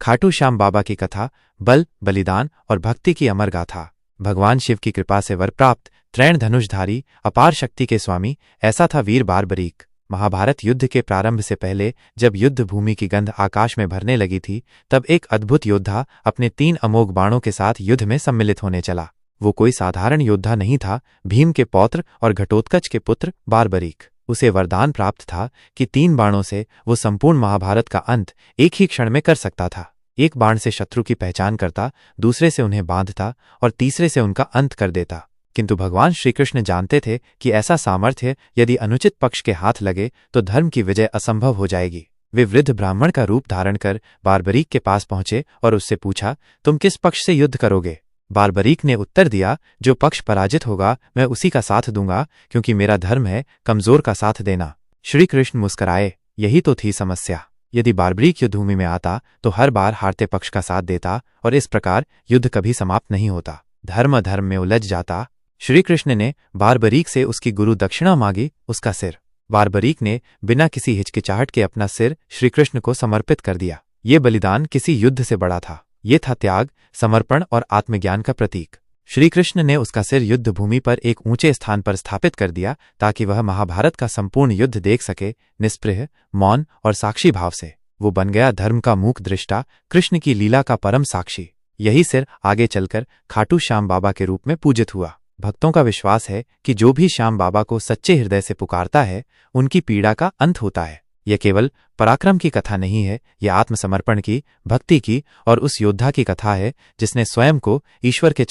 खाटू श्याम बाबा की कथा, बल, बलिदान और भक्ति की अमर गाथा। भगवान शिव की कृपा से वर प्राप्त, त्रैण धनुषधारी, अपार शक्ति के स्वामी, ऐसा था वीर बारबरीक। महाभारत युद्ध के प्रारंभ से पहले जब युद्ध भूमि की गंध आकाश में भरने लगी थी, तब एक अद्भुत योद्धा अपने 3 अमोघ बाणों के साथ युद्ध में सम्मिलित होने चला। वो कोई साधारण योद्धा नहीं था, भीम के पौत्र और घटोत्कच के पुत्र बारबरीक। उसे वरदान प्राप्त था कि 3 बाणों से वो संपूर्ण महाभारत का अंत एक ही क्षण में कर सकता था। एक बाण से शत्रु की पहचान करता, दूसरे से उन्हें बांधता और तीसरे से उनका अंत कर देता। किंतु भगवान श्रीकृष्ण जानते थे कि ऐसा सामर्थ्य यदि अनुचित पक्ष के हाथ लगे तो धर्म की विजय असंभव हो जाएगी। वे वृद्ध ब्राह्मण का रूप धारण कर बारबरीक के पास पहुंचे और उससे पूछा, तुम किस पक्ष से युद्ध करोगे? बारबरीक ने उत्तर दिया, जो पक्ष पराजित होगा मैं उसी का साथ दूंगा, क्योंकि मेरा धर्म है कमजोर का साथ देना। श्री कृष्ण मुस्कराए, यही तो थी समस्या। यदि बारबरीक युद्धभूमि में आता तो हर बार हारते पक्ष का साथ देता और इस प्रकार युद्ध कभी समाप्त नहीं होता, धर्म अधर्म में उलझ जाता। श्री कृष्ण ने बारबरीक से उसकी गुरु दक्षिणा मांगी, उसका सिर। बारबरीक ने बिना किसी हिचकिचाहट के अपना सिर श्रीकृष्ण को समर्पित कर दिया। ये बलिदान किसी युद्ध से बड़ा था। ये था त्याग, समर्पण और आत्मज्ञान का प्रतीक। श्रीकृष्ण ने उसका सिर युद्ध भूमि पर एक ऊंचे स्थान पर स्थापित कर दिया ताकि वह महाभारत का संपूर्ण युद्ध देख सके, निष्पृह, मौन और साक्षी भाव से। वो बन गया धर्म का मूक दृष्टा, कृष्ण की लीला का परम साक्षी। यही सिर आगे चलकर खाटू श्याम बाबा के रूप में पूजित हुआ। भक्तों का विश्वास है कि जो भी श्याम बाबा को सच्चे हृदय से पुकारता है, उनकी पीड़ा का अंत होता है। यह केवल पराक्रम की कथा नहीं है, यह आत्मसमर्पण की, भक्ति की और उस योद्धा की कथा है जिसने स्वयं को ईश्वर के